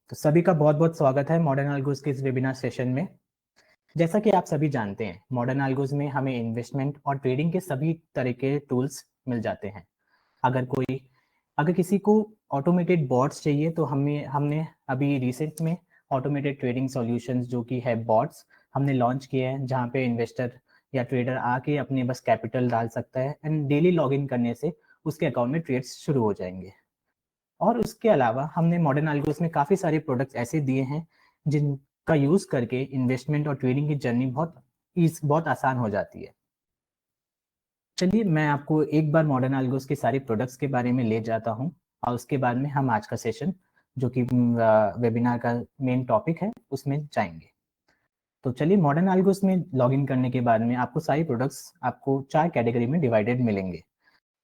तो सभी का बहुत बहुत स्वागत है मॉडर्न अल्गोज के इस वेबिनार सेशन में। जैसा कि आप सभी जानते हैं, मॉडर्न अल्गोज में हमें इन्वेस्टमेंट और ट्रेडिंग के सभी तरह के टूल्स मिल जाते हैं। अगर किसी को ऑटोमेटेड बॉट्स चाहिए तो हमने अभी रिसेंट में ऑटोमेटेड ट्रेडिंग सॉल्यूशंस जो कि है बॉट्स हमने लॉन्च किए हैं, जहाँ पे इन्वेस्टर या ट्रेडर आके अपने बस कैपिटल डाल सकता है एंड डेली लॉगिन करने से उसके अकाउंट में ट्रेड्स शुरू हो जाएंगे। और उसके अलावा हमने मॉडर्न अल्गोरिथम में काफ़ी सारे प्रोडक्ट्स ऐसे दिए हैं जिनका यूज़ करके इन्वेस्टमेंट और ट्रेडिंग की जर्नी बहुत आसान हो जाती है। चलिए मैं आपको एक बार मॉडर्न अल्गोरिथम के सारे प्रोडक्ट्स के बारे में ले जाता हूँ और उसके बाद में हम आज का सेशन जो कि वेबिनार का मेन टॉपिक है उसमें जाएंगे। तो चलिए, मॉडर्न अल्गोरिथम में लॉगिन करने के बाद में आपको सारे प्रोडक्ट्स आपको 4 कैटेगरी में डिवाइडेड मिलेंगे।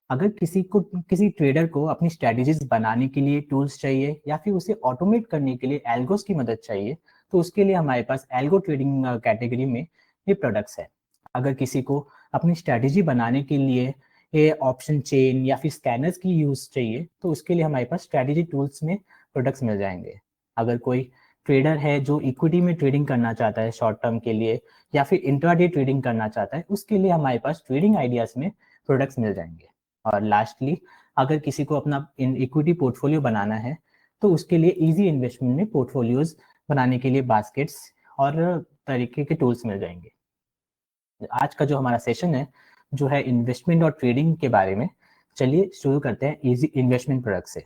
अगर किसी ट्रेडर को अपनी स्ट्रेटजीज बनाने के लिए टूल्स चाहिए या फिर उसे ऑटोमेट करने के लिए एल्गोस की मदद चाहिए, तो उसके लिए हमारे पास एल्गो ट्रेडिंग कैटेगरी में ये प्रोडक्ट्स है। अगर किसी को अपनी स्ट्रेटजी बनाने के लिए ये ऑप्शन चेन या फिर स्कैनर्स की यूज चाहिए, तो उसके लिए हमारे पास स्ट्रेटजी टूल्स में प्रोडक्ट्स मिल जाएंगे। अगर कोई ट्रेडर है जो इक्विटी में ट्रेडिंग करना चाहता है शॉर्ट टर्म के लिए या फिर इंट्राडे ट्रेडिंग करना चाहता है, उसके लिए हमारे पास ट्रेडिंग आइडियाज में प्रोडक्ट्स मिल जाएंगे। और लास्टली, अगर किसी को अपना इक्विटी पोर्टफोलियो बनाना है तो उसके लिए इजी इन्वेस्टमेंट में पोर्टफोलियोज बनाने के लिए बास्केट्स और तरीके के टूल्स मिल जाएंगे। आज का जो हमारा सेशन है जो है इन्वेस्टमेंट और ट्रेडिंग के बारे में, चलिए शुरू करते हैं इजी इन्वेस्टमेंट प्रोडक्ट से।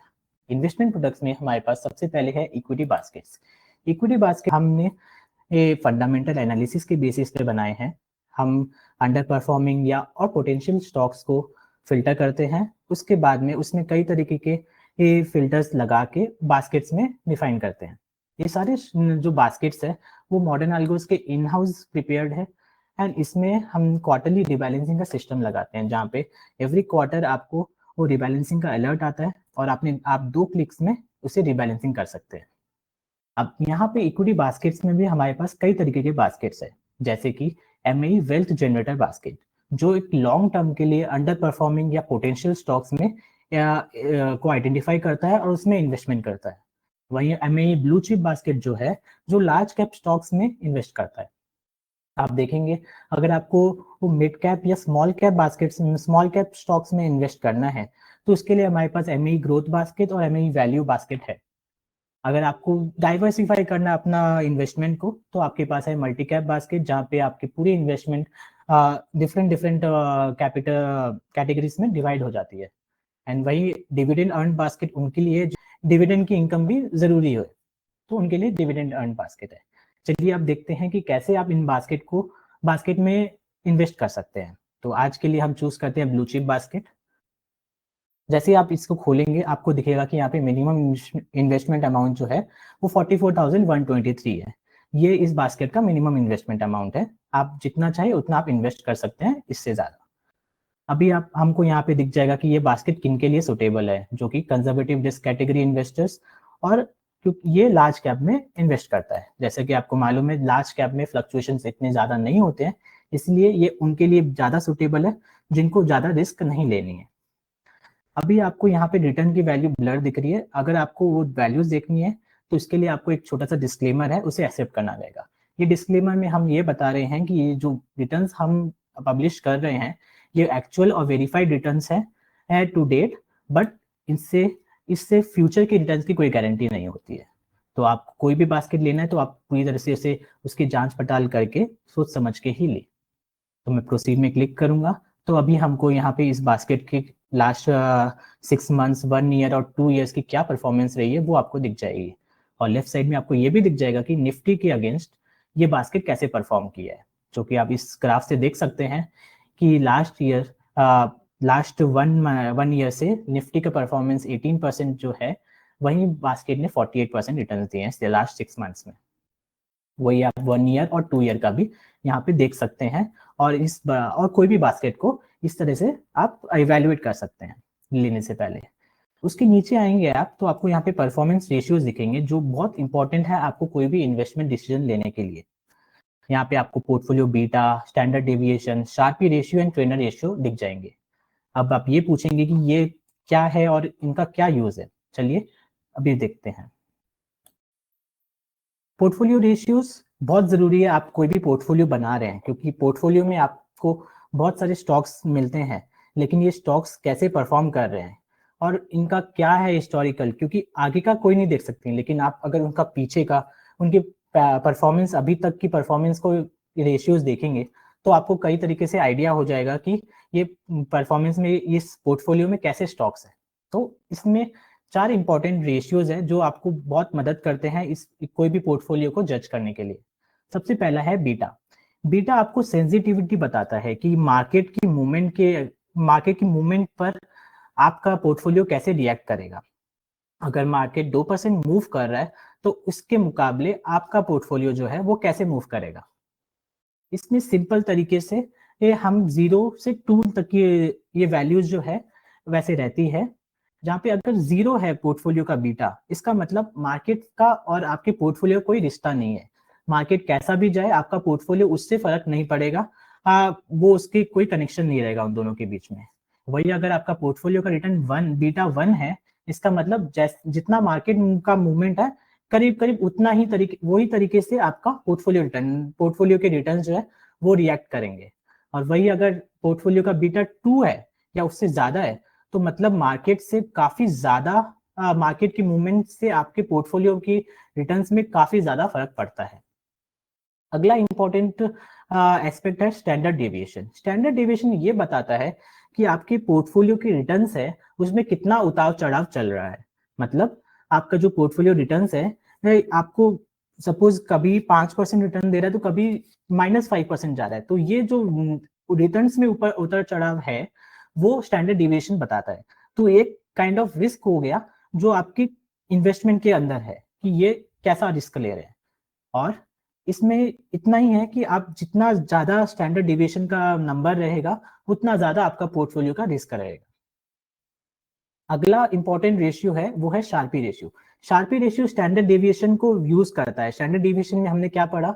इन्वेस्टमेंट प्रोडक्ट्स में हमारे पास सबसे पहले है इक्विटी बास्केट्स। इक्विटी बास्केट हमने ये फंडामेंटल एनालिसिस के बेसिस पे बनाए हैं। हम अंडर परफॉर्मिंग या और पोटेंशियल स्टॉक्स को फिल्टर करते हैं, उसके बाद में उसमें कई तरीके के ये फिल्टर्स लगा के बास्केट्स में डिफाइन करते हैं। ये सारे जो बास्केट्स है वो मॉडर्न अल्गोस के इन हाउस प्रिपेयर्ड है एंड इसमें हम क्वार्टरली रिबैलेंसिंग का सिस्टम लगाते हैं, जहाँ पे एवरी क्वार्टर आपको वो रिबैलेंसिंग का अलर्ट आता है और आप 2 क्लिक्स में उसे रिबैलेंसिंग कर सकते हैं। अब यहाँ पे इक्विटी बास्केट्स में भी हमारे पास कई तरीके के बास्केट्स है, जैसे कि एमएई वेल्थ जनरेटर बास्केट, जो एक लॉन्ग टर्म के लिए अंडर परफॉर्मिंग या पोटेंशियल स्टॉक्स में को आइडेंटिफाई करता है और उसमें इन्वेस्टमेंट करता है। वहीं एमएई ब्लू चिप बास्केट जो है, जो लार्ज कैप स्टॉक्स में इन्वेस्ट करता है। आप देखेंगे, अगर आपको वो मिड कैप या स्मॉल कैप स्टॉक्स में इन्वेस्ट करना है, तो उसके लिए हमारे पास एमएई ग्रोथ बास्केट और एमएई वैल्यू बास्केट है। अगर आपको डाइवर्सिफाई करना अपना इन्वेस्टमेंट को, तो आपके पास है मल्टी कैप बास्केट, जहाँ पे आपके पूरे investment different different capital categories में डिवाइड हो जाती है। एंड वही डिविडेंड अर्न बास्केट उनके लिए डिविडेंड की इनकम भी जरूरी है, तो उनके लिए डिविडेंड अर्न बास्केट है। चलिए अब देखते हैं कि कैसे आप इन बास्केट में इन्वेस्ट कर सकते हैं। तो आज के लिए हम चूज करते हैं ब्लू चिप बास्केट। जैसे आप इसको खोलेंगे, आपको दिखेगा कि यहाँ पे मिनिमम इन्वेस्टमेंट अमाउंट जो है वो 44,123 है। ये इस बास्केट का मिनिमम इन्वेस्टमेंट अमाउंट है। आप जितना चाहे उतना आप इन्वेस्ट कर सकते हैं, इससे ज्यादा। अभी आप हमको यहाँ पे दिख जाएगा कि ये बास्केट किन के लिए सुटेबल है, जो कि कंजर्वेटिव रिस्क कैटेगरी इन्वेस्टर्स और क्योंकि ये लार्ज कैप में इन्वेस्ट करता है। जैसे कि आपको मालूम है, लार्ज कैप में फ्लक्चुएशंस इतने ज्यादा नहीं होते हैं, इसलिए ये उनके लिए ज्यादा सुटेबल है जिनको ज्यादा रिस्क नहीं लेनी है। अभी आपको यहाँ पे रिटर्न की वैल्यू ब्लर दिख रही है। अगर आपको वो वैल्यूज देखनी है तो इसके लिए आपको एक छोटा सा डिस्क्लेमर है, उसे एक्सेप्ट करना रहेगा। ये डिस्क्लेमर में हम ये बता रहे हैं कि ये जो रिटर्न्स हम पब्लिश कर रहे हैं, ये एक्चुअल और वेरीफाइड रिटर्न्स है टू डेट, बट इससे इससे फ्यूचर के रिटर्न्स की कोई गारंटी नहीं होती है। तो आप कोई भी बास्केट लेना है तो आप पूरी तरह से उसे उसकी जांच पड़ताल करके सोच समझ के ही ले। तो मैं प्रोसीड में क्लिक करूंगा, तो अभी हमको यहाँ पे इस बास्केट की लास्ट 6 मंथ्स, 1 ईयर और 2 ईयर्स की क्या परफॉर्मेंस रही है वो आपको दिख जाएगी। और लेफ्ट साइड में आपको ये भी दिख जाएगा कि निफ्टी के अगेंस्ट ये बास्केट कैसे परफॉर्म किया है, जो कि आप इस ग्राफ से देख सकते हैं कि लास्ट वन ईयर से निफ्टी का परफॉर्मेंस 18% जो है, वहीं बास्केट ने 48% रिटर्न दिए हैं लास्ट 6 मंथ्स में। वही आप 1 ईयर और 2 ईयर का भी यहाँ पे देख सकते हैं। और कोई भी बास्केट को इस तरह से आप इवेल्युएट कर सकते हैं लेने से पहले। उसके नीचे आएंगे आप तो आपको यहाँ पे परफॉर्मेंस रेशियोज दिखेंगे, जो बहुत इंपॉर्टेंट है आपको कोई भी इन्वेस्टमेंट डिसीजन लेने के लिए। यहाँ पे आपको portfolio beta, standard deviation, sharpy ratio and trainer ratio दिख जाएंगे। अब आप ये पूछेंगे कि ये क्या है और इनका क्या यूज है। चलिए अभी देखते हैं। पोर्टफोलियो रेशियोज बहुत जरूरी है आप कोई भी पोर्टफोलियो बना रहे हैं, क्योंकि पोर्टफोलियो में आपको बहुत सारे स्टॉक्स मिलते हैं, लेकिन ये स्टॉक्स कैसे परफॉर्म कर रहे हैं और इनका क्या है हिस्टोरिकल, क्योंकि आगे का कोई नहीं देख सकते, लेकिन आप अगर उनका पीछे का उनके परफॉर्मेंस अभी तक की परफॉर्मेंस को रेशियोज देखेंगे तो आपको कई तरीके से आइडिया हो जाएगा कि ये परफॉर्मेंस में इस पोर्टफोलियो में कैसे स्टॉक्स है। तो इसमें 4 इंपॉर्टेंट रेशियोज हैं जो आपको बहुत मदद करते हैं इस कोई भी पोर्टफोलियो को जज करने के लिए। सबसे पहला है बीटा। बीटा आपको सेंसिटिविटी बताता है कि मार्केट की मूवमेंट पर आपका पोर्टफोलियो कैसे रिएक्ट करेगा। अगर मार्केट 2% मूव कर रहा है तो उसके मुकाबले आपका पोर्टफोलियो जो है वो कैसे मूव करेगा। इसमें सिंपल तरीके से ये हम 0 से 2 तक ये वैल्यूज जो है वैसे रहती है, जहाँ पे अगर 0 है पोर्टफोलियो का बीटा, इसका मतलब मार्केट का और आपके पोर्टफोलियो कोई रिश्ता नहीं है। मार्केट कैसा भी जाए आपका पोर्टफोलियो उससे फर्क नहीं पड़ेगा, वो उसके कोई कनेक्शन नहीं रहेगा उन दोनों के बीच में। वही अगर आपका पोर्टफोलियो का रिटर्न 1 बीटा 1 है, इसका मतलब जितना मार्केट का मूवमेंट है करीब करीब उतना ही वही तरीके से आपका पोर्टफोलियो के रिटर्न जो है वो रिएक्ट करेंगे। और वही अगर पोर्टफोलियो का बीटा 2 है या उससे ज्यादा है तो मतलब मार्केट से काफी ज्यादा मार्केट की मूवमेंट से आपके पोर्टफोलियो की रिटर्न्स में काफी ज्यादा फर्क पड़ता है। अगला इंपॉर्टेंट एस्पेक्ट है स्टैंडर्ड डेविएशन। स्टैंडर्ड डेविएशन ये बताता है कि आपके पोर्टफोलियो के रिटर्न्स है उसमें कितना उतार चढ़ाव चल रहा है। मतलब आपका जो पोर्टफोलियो रिटर्न्स है आपको सपोज कभी 5% रिटर्न दे रहा है तो कभी -5% जा रहा है, तो ये जो रिटर्न्स में ऊपर उतर चढ़ाव है वो स्टैंडर्ड डेविएशन बताता है। तो एक काइंड ऑफ रिस्क हो गया जो आपकी इन्वेस्टमेंट के अंदर है कि ये कैसा रिस्क ले रहे हैं। और इसमें इतना ही है कि आप जितना ज्यादा स्टैंडर्ड डेविएशन का नंबर रहेगा उतना ज्यादा आपका पोर्टफोलियो का रिस्क रहेगा। अगला इंपॉर्टेंट रेशियो है वो है sharpy ratio. Sharpy ratio standard deviation को यूज करता है। स्टैंडर्ड डेविएशन में हमने क्या पढ़ा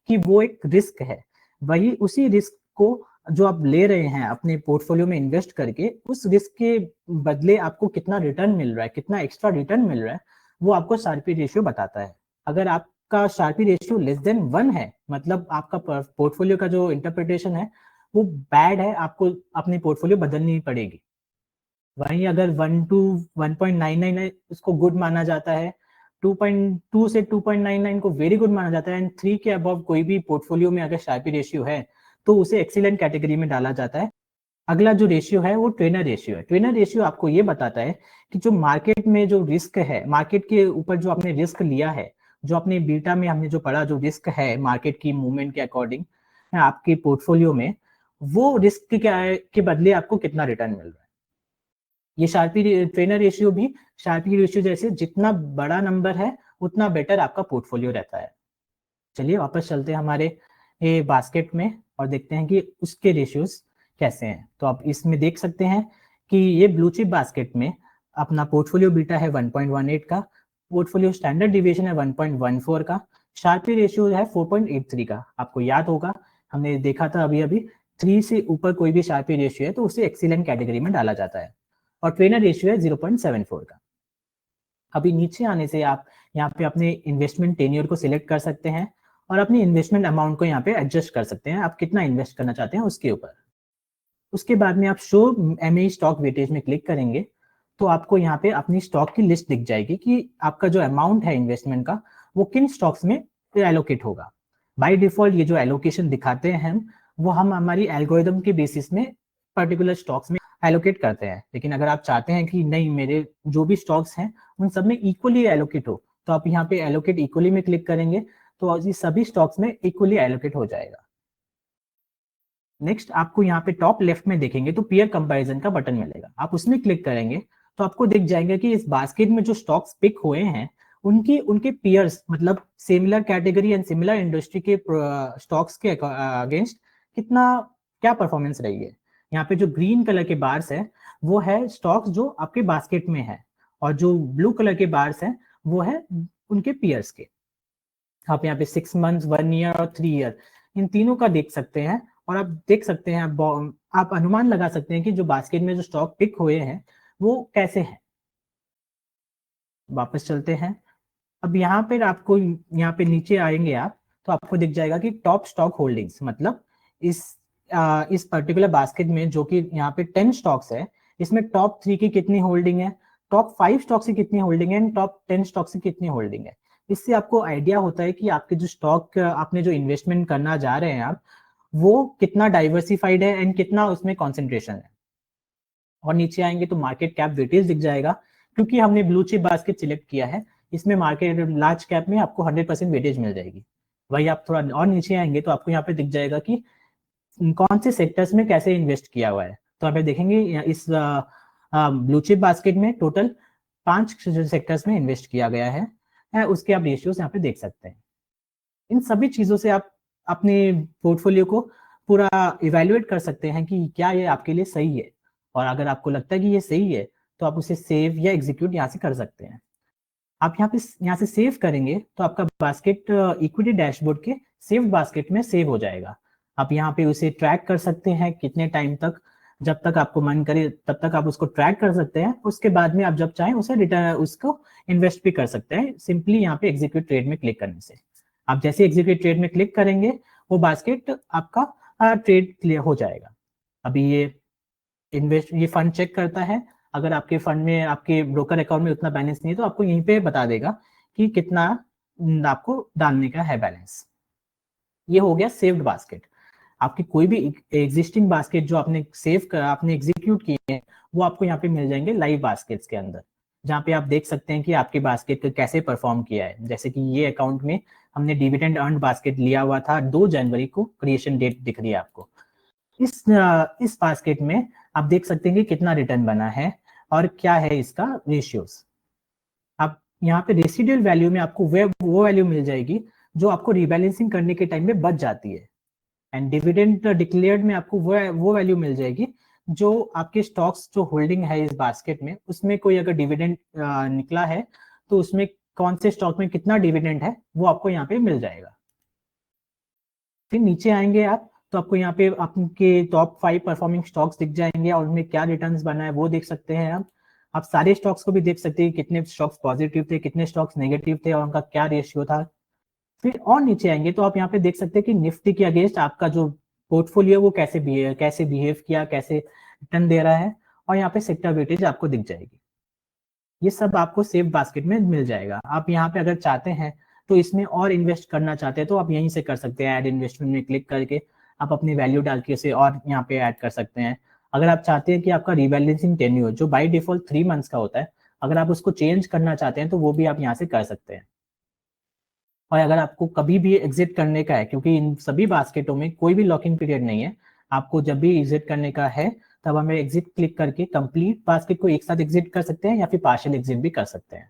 कि वो एक रिस्क है, वही उसी रिस्क को जो आप ले रहे हैं अपने पोर्टफोलियो में इन्वेस्ट करके, उस रिस्क के बदले आपको कितना रिटर्न मिल रहा है, कितना एक्स्ट्रा रिटर्न मिल रहा है, वो आपको शार्पी रेशियो बताता है। अगर आपका शार्पी रेशियो <1 है मतलब आपका पोर्टफोलियो का जो इंटरप्रिटेशन है वो बैड है, आपको अपनी पोर्टफोलियो बदलनी पड़ेगी। वहीं अगर 1 to 1.99 है उसको गुड माना जाता है, 2.2 से 2.99 को वेरी गुड माना जाता है, एंड 3 के अबव कोई भी पोर्टफोलियो में अगर शार्पी रेशियो है तो उसे एक्सीलेंट कैटेगरी में डाला जाता है। अगला जो रेशियो है वो ट्रेनर रेशियो है। ट्रेनर रेशियो आपको ये बताता है कि जो मार्केट में जो रिस्क है, मार्केट के ऊपर जो आपने रिस्क लिया है, जो अपने बीटा में हमने जो पढ़ा जो रिस्क है मार्केट की मूवमेंट के अकॉर्डिंग आपके पोर्टफोलियो में, वो रिस्क के बदले आपको कितना रिटर्न मिल रहा है। ये शार्पी ट्रेनर रेशियो भी शार्पी रेशियो जैसे जितना बड़ा नंबर है उतना बेटर आपका पोर्टफोलियो रहता है। चलिए वापस चलते हैं हमारे ये बास्केट में और देखते हैं कि उसके रेशियोज कैसे हैं। तो आप इसमें देख सकते हैं कि ये ब्लू चिप बास्केट में अपना पोर्टफोलियो बीटा है 1.18 का, पोर्टफोलियो स्टैंडर्ड डिविएशन है 1.14 का, शार्पी रेशियो है 4.83 का। आपको याद होगा हमने देखा था अभी अभी 3 से ऊपर कोई भी शार्पी रेशियो है तो उसे एक्सीलेंट कैटेगरी में डाला जाता है, और ट्रेनर रेशियो है 0.74 का। अभी नीचे आने से आप यहाँ पे अपने इन्वेस्टमेंट टेन्योर को सिलेक्ट कर सकते हैं और अपनी इन्वेस्टमेंट अमाउंट को यहाँ पे एडजस्ट कर सकते हैं, आप कितना इन्वेस्ट करना चाहते हैं उसके ऊपर। उसके बाद में आप शो एमए स्टॉक वेटेज में क्लिक करेंगे तो आपको यहाँ पे अपनी स्टॉक की लिस्ट दिख जाएगी कि आपका जो अमाउंट है इन्वेस्टमेंट का वो किन स्टॉक्स में एलोकेट होगा। बाय डिफॉल्ट ये जो एलोकेशन दिखाते हैं वो हम हमारी एल्गोरिदम के बेसिस में पर्टिकुलर स्टॉक्स में एलोकेट करते हैं, लेकिन अगर आप चाहते हैं कि नहीं मेरे जो भी स्टॉक्स हैं उन सब में इक्वली एलोकेट हो तो आप यहाँ पे एलोकेट इक्वली में क्लिक करेंगे तो ये सभी स्टॉक्स में इक्वली एलोकेट हो जाएगा। नेक्स्ट आपको यहाँ पे टॉप लेफ्ट में देखेंगे तो पीयर कंपैरिजन का बटन मिलेगा, आप उसमें क्लिक करेंगे तो आपको दिख जाएंगे कि इस बास्केट में जो स्टॉक्स पिक हुए हैं उनके पीयर्स मतलब similar category and similar industry के स्टॉक्स के अगेंस्ट कितना क्या परफॉर्मेंस रही है। यहाँ पे जो ग्रीन कलर के बार्स है वो है स्टॉक्स जो आपके बास्केट में है, और जो ब्लू कलर के बार्स है वो है उनके पीयर्स के। आप यहाँ पे 6 मंथ्स 1 ईयर और 3 ईयर इन तीनों का देख सकते हैं, और आप देख सकते हैं आप अनुमान लगा सकते हैं कि जो बास्केट में जो स्टॉक पिक हुए हैं वो कैसे हैं। वापस चलते हैं अब यहाँ पे आपको, यहाँ पे नीचे आएंगे आप तो आपको दिख जाएगा कि टॉप स्टॉक होल्डिंग्स, मतलब इस इस पर्टिकुलर बास्केट में जो कि यहाँ पे 10 स्टॉक्स है, इसमें टॉप 3 की कितनी होल्डिंग है, टॉप 5 स्टॉक्स की कितनी होल्डिंग है एंड टॉप 10 स्टॉक्स की कितनी होल्डिंग है। इससे आपको आइडिया होता है कि आपके जो स्टॉक, आपने जो इन्वेस्टमेंट करना जा रहे हैं आप, वो कितना डाइवर्सिफाइड है एंड कितना उसमें कॉन्सेंट्रेशन है। और नीचे आएंगे तो मार्केट कैप वेटेज दिख जाएगा, क्योंकि हमने ब्लू चिप बास्केट सिलेक्ट किया है, इसमें मार्केट लार्ज कैप में आपको 100% वेटेज मिल जाएगी। वही आप थोड़ा और नीचे आएंगे तो आपको यहाँ पे दिख जाएगा कि कौन से सेक्टर्स में कैसे इन्वेस्ट किया हुआ है। तो आप देखेंगे इस ब्लू चिप बास्केट में टोटल 5 सेक्टर्स में इन्वेस्ट किया गया है, उसके आप रेशियोज यहाँ पे देख सकते हैं। इन सभी चीजों से आप अपने पोर्टफोलियो को पूरा इवेल्युएट कर सकते हैं कि क्या ये आपके लिए सही है, और अगर आपको लगता है कि ये सही है तो आप उसे सेव या एग्जीक्यूट यहाँ से कर सकते हैं। आप यहाँ से सेव करेंगे तो आपका बास्केट इक्विटी डैशबोर्ड के सेव्ड बास्केट में सेव हो जाएगा। आप यहाँ पे उसे ट्रैक कर सकते हैं कितने टाइम तक, जब तक आपको मन करे तब तक आप उसको ट्रैक कर सकते हैं। उसके बाद में आप जब चाहें उसे रिटर्न, उसको इन्वेस्ट भी कर सकते हैं, सिंपली यहाँ पे एग्जीक्यूट ट्रेड में क्लिक करने से। आप जैसे एग्जीक्यूट ट्रेड में क्लिक करेंगे वो बास्केट आपका ट्रेड क्लियर हो जाएगा। अभी ये फंड चेक करता है, अगर आपके फंड में, आपके ब्रोकर अकाउंट में उतना बैलेंस नहीं है तो आपको यहीं पे बता देगा कि कितना आपको डालने का है बैलेंस। ये हो गया सेव्ड बास्केट। आपकी कोई भी एग्जिस्टिंग बास्केट जो आपने सेव कर, आपने एग्जीक्यूट किए हैं, वो आपको यहाँ पे मिल जाएंगे लाइव बास्केट्स के अंदर, जहाँ पे आप देख सकते हैं कि आपके बास्केट कैसे परफॉर्म किया है। जैसे कि ये अकाउंट में हमने डिविडेंड अर्न बास्केट लिया हुआ था, 2 जनवरी को क्रिएशन डेट दिख रही है आपको। इस बास्केट में आप देख सकते हैं कि कितना रिटर्न बना है और क्या है इसका रेशियोज। आप यहाँ पे रेसिडुअल वैल्यू में आपको वो वैल्यू मिल जाएगी जो आपको रिबैलेंसिंग करने के टाइम में बच जाती है, एंड डिविडेंड डिक्लेयर्ड में आपको वो वैल्यू मिल जाएगी जो आपके स्टॉक्स जो होल्डिंग है इस बास्केट में, उसमें कोई अगर डिविडेंड निकला है तो उसमें कौन से स्टॉक में कितना डिविडेंड है वो आपको यहाँ पे मिल जाएगा। फिर नीचे आएंगे आप तो आपको यहाँ पे आपके टॉप 5 परफॉर्मिंग स्टॉक्स दिख जाएंगे और उनमें क्या रिटर्न्स बना है वो देख सकते हैं आप सारे स्टॉक्स को भी देख सकते हैं, कितने स्टॉक्स पॉजिटिव थे, कितने स्टॉक्स नेगेटिव थे और उनका क्या रेशियो था। फिर और नीचे आएंगे तो आप यहाँ पे देख सकते हैं कि निफ्टी के अगेंस्ट आपका जो पोर्टफोलियो वो कैसे बिहेव किया, कैसे रिटर्न दे रहा है, और यहाँ पे सेक्टर वेटेज आपको दिख जाएगी। ये सब आपको सेव बास्केट में मिल जाएगा। आप यहाँ पे अगर चाहते हैं तो इसमें और इन्वेस्ट करना चाहते हैं तो आप यहीं से कर सकते हैं, ऐड इन्वेस्टमेंट में क्लिक करके आप अपनी वैल्यू डाल के इसे और यहाँ पे ऐड कर सकते हैं। अगर आप चाहते हैं कि आपका रीबैलेंसिंग टेन्योर जो बाय डिफॉल्ट 3 मंथ्स का होता है, अगर आप उसको चेंज करना चाहते हैं तो वो भी आप यहाँ से कर सकते हैं। और अगर आपको कभी भी एग्जिट करने का है, क्योंकि इन सभी बास्केटों में कोई भी लॉकिंग पीरियड नहीं है, आपको जब भी एग्जिट करने का है तब हमें एग्जिट क्लिक करके कंप्लीट बास्केट को एक साथ एग्जिट कर सकते हैं या फिर पार्शियल एग्जिट भी कर सकते हैं।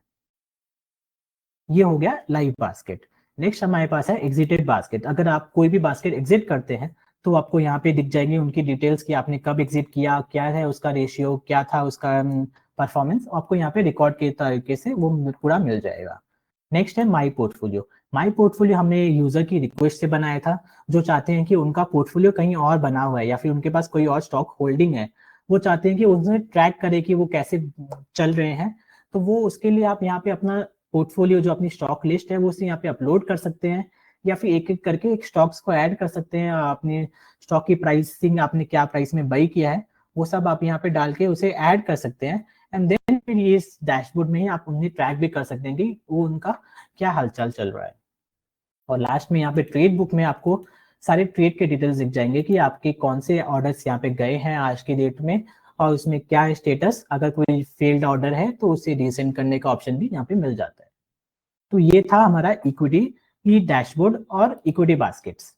ये हो गया लाइव बास्केट। नेक्स्ट हमारे पास है एग्जिटेड बास्केट। अगर आप कोई भी बास्केट एग्जिट करते हैं तो आपको यहाँ पे दिख जाएंगे उनकी डिटेल्स कि आपने कब एग्जिट किया, क्या है उसका रेशियो, क्या था उसका परफॉर्मेंस, आपको यहाँ पे रिकॉर्ड के तरीके से वो पूरा मिल जाएगा। नेक्स्ट है माई पोर्टफोलियो। माई पोर्टफोलियो हमने यूजर की रिक्वेस्ट से बनाया था, जो चाहते हैं कि उनका पोर्टफोलियो कहीं और बना हुआ है या फिर उनके पास कोई और स्टॉक होल्डिंग है, वो चाहते हैं कि उसमें ट्रैक करे कि वो कैसे चल रहे हैं। तो वो उसके लिए आप यहाँ पे अपना पोर्टफोलियो जो अपनी स्टॉक लिस्ट है वो उसे यहाँ पे अपलोड कर सकते हैं, या फिर एक एक करके एक स्टॉक्स को ऐड कर सकते हैं। अपने स्टॉक की प्राइसिंग, आपने क्या प्राइस में बाई किया है वो सब आप यहाँ पे डाल के उसे ऐड कर सकते हैं, एंड देन फिर ये इस डैशबोर्ड में ही आप उन्हें ट्रैक भी कर सकते हैं कि वो उनका क्या हालचाल चल रहा है। और लास्ट में यहाँ पे ट्रेड बुक में आपको सारे ट्रेड के डिटेल्स दिख जाएंगे कि आपके कौन से ऑर्डर्स यहाँ पे गए हैं आज की डेट में, और उसमें क्या है स्टेटस। अगर कोई फेल्ड ऑर्डर है तो उसे रीसेंड करने का ऑप्शन भी यहाँ पे मिल जाता है। तो ये था हमारा इक्विटी की डैशबोर्ड और इक्विटी बास्केट्स।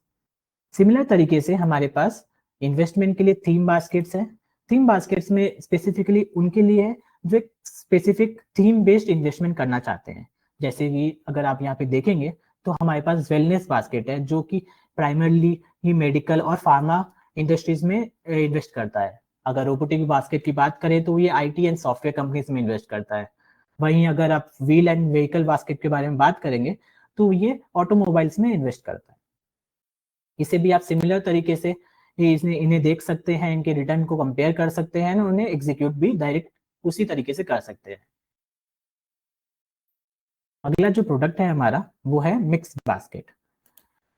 सिमिलर तरीके से हमारे पास इन्वेस्टमेंट के लिए थीम बास्केट्स है। थीम बास्केट्स में स्पेसिफिकली उनके लिए है जो एक स्पेसिफिक थीम बेस्ड इन्वेस्टमेंट करना चाहते हैं। जैसे कि अगर आप यहाँ पे देखेंगे तो हमारे पास वेलनेस बास्केट है जो कि प्राइमरली ही मेडिकल और फार्मा इंडस्ट्रीज में इन्वेस्ट करता है। अगर रोबोटिक बास्केट की बात करें तो ये आईटी एंड सॉफ्टवेयर कंपनीज में इन्वेस्ट करता है। वहीं अगर आप व्हील एंड व्हीकल बास्केट के बारे में बात करेंगे तो ये ऑटोमोबाइल्स में इन्वेस्ट करता है। इसे भी आप सिमिलर तरीके से इन्हें देख सकते हैं, इनके रिटर्न को कंपेयर कर सकते हैं, उन्हें एग्जीक्यूट भी डायरेक्ट उसी तरीके से कर सकते हैं। अगला जो प्रोडक्ट है हमारा वो है mix basket.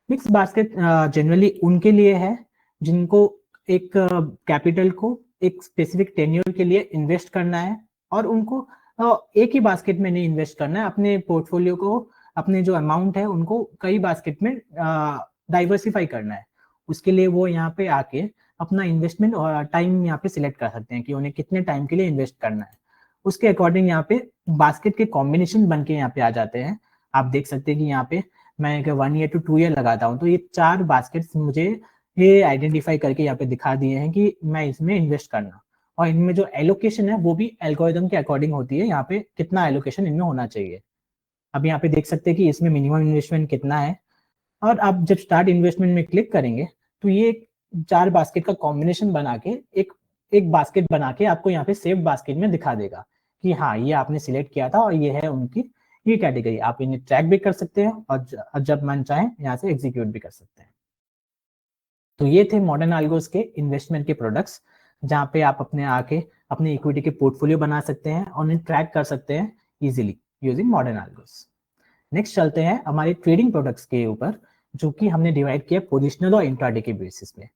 Mix basket generally उनके लिए है जिनको एक कैपिटल को एक स्पेसिफिक टेन्योर के लिए इन्वेस्ट करना है, और उनको एक ही बास्केट में नहीं इन्वेस्ट करना है, अपने पोर्टफोलियो को, अपने जो अमाउंट है उनको कई बास्केट में डाइवर्सिफाई करना है। उसके लिए वो यहाँ पे आके अपना इन्वेस्टमेंट और टाइम यहाँ पे सिलेक्ट कर सकते हैं कि उन्हें कितने टाइम के लिए इन्वेस्ट करना है। उसके अकॉर्डिंग यहाँ पे बास्केट के कॉम्बिनेशन बन के यहाँ पे आ जाते हैं। आप देख सकते हैं कि यहाँ पे मैं 1 ईयर टू 2 ईयर लगाता हूँ तो ये 4 बास्केट्स मुझे ये आइडेंटिफाई करके यहाँ पे दिखा दिए हैं कि मैं इसमें इन्वेस्ट करना, और इनमें जो एलोकेशन है वो भी एल्गोरिदम के अकॉर्डिंग होती है, यहाँ पे कितना एलोकेशन इनमें होना चाहिए। अब यहाँ पे देख सकते हैं कि इसमें मिनिमम इन्वेस्टमेंट कितना है, और आप जब स्टार्ट इन्वेस्टमेंट में क्लिक करेंगे तो ये 4 बास्केट का कॉम्बिनेशन बना के एक एक बास्केट बना के आपको यहाँ पे सेव बास्केट में दिखा देगा कि हाँ ये आपने सिलेक्ट किया था और ये है उनकी ये कैटेगरी। आप इन्हें ट्रैक भी कर सकते हैं और जब मन चाहे यहाँ से एग्जीक्यूट भी कर सकते हैं। तो ये थे मॉडर्न आल्गोस के इन्वेस्टमेंट के प्रोडक्ट्स, जहाँ पे आप अपने आके अपने इक्विटी के पोर्टफोलियो बना सकते हैं और उन्हें ट्रैक कर सकते हैं इजीली यूजिंग मॉडर्न आल्गोस। नेक्स्ट चलते हैं हमारे ट्रेडिंग प्रोडक्ट्स के ऊपर, जो कि हमने डिवाइड किया पोजिशनल और इंट्राडे के बेसिस में।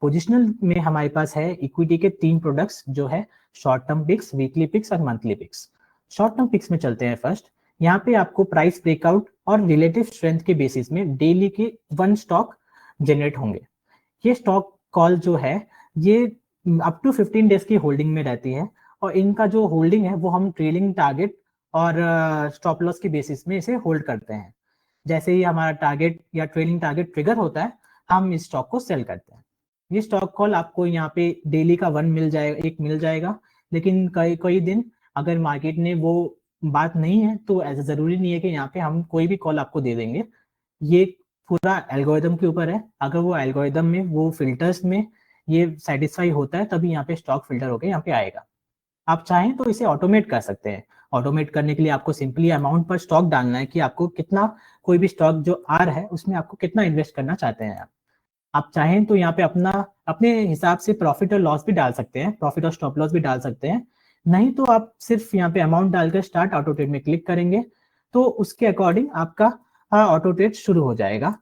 पोजिशनल में हमारे पास है इक्विटी के 3 प्रोडक्ट्स जो है short term picks, weekly picks और monthly picks. Short term picks में चलते हैं फर्स्ट। यहाँ पे आपको प्राइस ब्रेकआउट और रिलेटिव स्ट्रेंथ के बेसिस में डेली के 1 स्टॉक जनरेट होंगे। ये स्टॉक कॉल जो है ये अप टू 15 डेज की होल्डिंग में रहती है, और इनका जो होल्डिंग है वो हम ट्रेलिंग टारगेट और स्टॉप लॉस के बेसिस में इसे होल्ड करते हैं। जैसे ही हमारा टारगेट या ट्रेलिंग टारगेट ट्रिगर होता है हम इस स्टॉक को सेल करते हैं। ये स्टॉक कॉल आपको यहाँ पे डेली का 1 मिल जाएगा, 1 मिल जाएगा, लेकिन कई कई दिन अगर मार्केट ने वो बात नहीं है तो ऐसा जरूरी नहीं है कि यहाँ पे हम कोई भी कॉल आपको दे देंगे। ये पूरा एल्गोरिदम के ऊपर है, अगर वो एल्गोरिदम में वो फिल्टर्स में ये सेटिस्फाई होता है तभी यहाँ पे स्टॉक फिल्टर होकर यहाँ पे आएगा। आप चाहें तो इसे ऑटोमेट कर सकते हैं। ऑटोमेट करने के लिए आपको सिंपली अमाउंट पर स्टॉक डालना है कि आपको कितना, कोई भी स्टॉक जो आ रहा है उसमें आपको कितना इन्वेस्ट करना चाहते हैं आप चाहें तो यहाँ पे अपना अपने हिसाब से प्रॉफिट और लॉस भी डाल सकते हैं, प्रॉफिट और स्टॉप लॉस भी डाल सकते हैं। नहीं तो आप सिर्फ यहाँ पे अमाउंट डालकर स्टार्ट ऑटो ट्रेड में क्लिक करेंगे तो उसके अकॉर्डिंग आपका ऑटो ट्रेड शुरू हो जाएगा।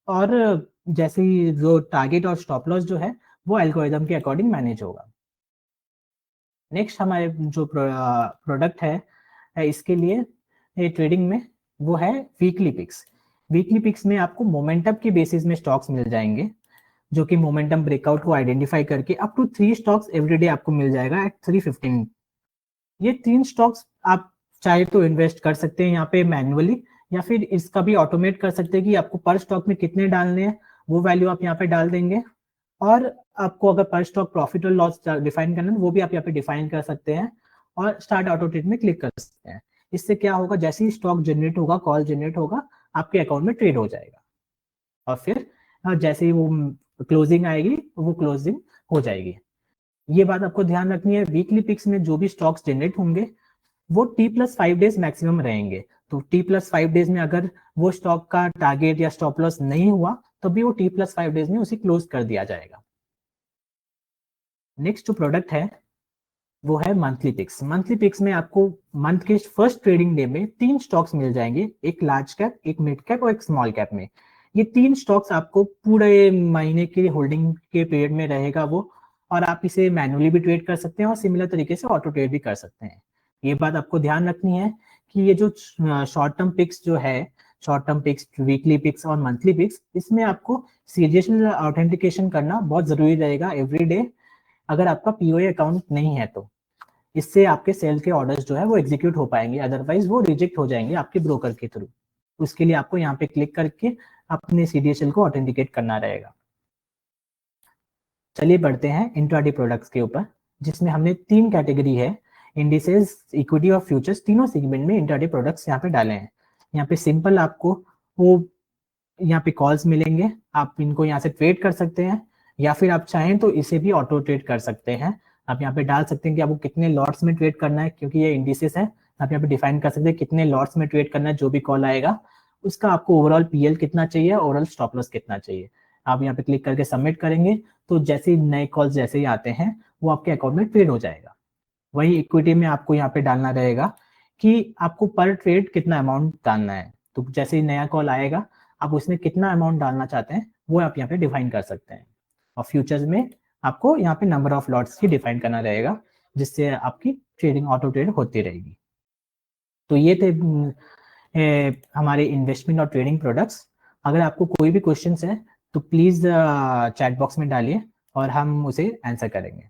और जैसे ही जो टारगेट और स्टॉप लॉस जो है वो एल्गोरिदम के अकॉर्डिंग मैनेज होगा। नेक्स्ट हमारे जो प्रोडक्ट है इसके लिए ट्रेडिंग में वो है वीकली पिक्स। वीकली पिक्स में आपको मोमेंटम के बेसिस में स्टॉक्स मिल जाएंगे, जो कि मोमेंटम ब्रेकआउट को आइडेंटिफाई करके अप टू 3 स्टॉक्स एवरीडे आपको मिल जाएगा एट 315। ये 3 स्टॉक्स आप चाहे तो इन्वेस्ट कर सकते हैं यहाँ पे मैन्युअली, या फिर इसका भी ऑटोमेट कर सकते हैं कि आपको पर स्टॉक में कितने डालने हैं वो वैल्यू आप यहाँ पे डाल देंगे, और आपको अगर पर स्टॉक प्रॉफिट और लॉस डिफाइन करना है वो भी आप यहाँ पे डिफाइन कर सकते हैं और स्टार्ट ऑटो ट्रेड में क्लिक कर सकते हैं। इससे क्या होगा, जैसे ही स्टॉक जनरेट होगा, कॉल जनरेट होगा, आपके अकाउंट में ट्रेड हो जाएगा, और फिर जैसे ही वो क्लोजिंग आएगी वो क्लोजिंग हो जाएगी। ये बात आपको ध्यान रखनी है, वीकली पिक्स में जो भी स्टॉक्स जनरेट होंगे वो T+5 डेज मैक्सिमम रहेंगे। तो T+5 डेज में अगर वो स्टॉक का टारगेट या स्टॉप लॉस नहीं हुआ तो भी वो T+5 डेज में उसे क्लोज कर दिया जाएगा। नेक्स्ट जो प्रोडक्ट है वो है मंथली पिक्स। मंथली पिक्स में आपको मंथ के फर्स्ट ट्रेडिंग डे में 3 स्टॉक्स मिल जाएंगे, एक लार्ज कैप, एक मिड कैप और एक स्मॉल कैप में। ये 3 स्टॉक्स आपको पूरे महीने के होल्डिंग के पीरियड में रहेगा वो, और आप इसे मैन्युअली भी ट्रेड कर सकते हैं और सिमिलर तरीके से ऑटो ट्रेड भी कर सकते हैं। ये बात आपको ध्यान रखनी है कि ये जो शॉर्ट टर्म पिक्स जो है, short term picks, weekly picks और मंथली पिक्स, इसमें आपको सीरियसली ऑथेंटिकेशन करना बहुत जरूरी रहेगा एवरी डे, अगर आपका पीओए अकाउंट नहीं है तो। इससे आपके सेल के ऑर्डर्स जो है वो एग्जीक्यूट हो पाएंगे, अदरवाइज वो रिजेक्ट हो जाएंगे आपके ब्रोकर के थ्रू। उसके लिए आपको यहाँ पे क्लिक करके अपने सीडीएसएल को ऑथेंटिकेट करना रहेगा। चलिए बढ़ते हैं इंट्राडे प्रोडक्ट्स के ऊपर, जिसमें हमने 3 कैटेगरी है, इंडिसेस, इक्विटी और फ्यूचर्स, तीनों सेगमेंट में इंट्राडे प्रोडक्ट्स यहाँ पे डाले हैं। यहाँ पे सिंपल आपको वो यहाँ पे कॉल्स मिलेंगे, आप इनको यहाँ से ट्रेड कर सकते हैं, या फिर आप चाहें तो इसे भी ऑटो ट्रेड कर सकते हैं। आप यहाँ पे डाल सकते हैं कि आपको कितने लॉट्स में ट्रेड करना है, क्योंकि ये इंडिसेस है। आप यहाँ पे डिफाइन कर सकते हैं कितने लॉट्स में ट्रेड करना है, जो भी कॉल आएगा उसका आपको ओवरऑल पीएल कितना चाहिए, ओवरऑल स्टॉप लॉस कितना चाहिए। आप यहाँ पे क्लिक करके सबमिट करेंगे तो जैसे ही नए कॉल्स जैसे ही आते हैं वो आपके अकाउंट में ट्रेड हो जाएगा। वही इक्विटी में आपको यहाँ पे डालना रहेगा कि आपको पर ट्रेड कितना अमाउंट डालना है। तो जैसे ही नया कॉल आएगा, आप उसमें कितना अमाउंट डालना चाहते हैं वो आप यहाँ पे डिफाइन कर सकते हैं। और फ्यूचर्स में आपको यहाँ पे नंबर ऑफ लॉट्स की डिफाइन करना रहेगा, जिससे आपकी ट्रेडिंग ऑटो ट्रेड होती रहेगी। तो ये थे हमारे इन्वेस्टमेंट और ट्रेडिंग प्रोडक्ट्स। अगर आपको कोई भी क्वेश्चन है तो प्लीज़ चैट बॉक्स में डालिए और हम उसे आंसर करेंगे।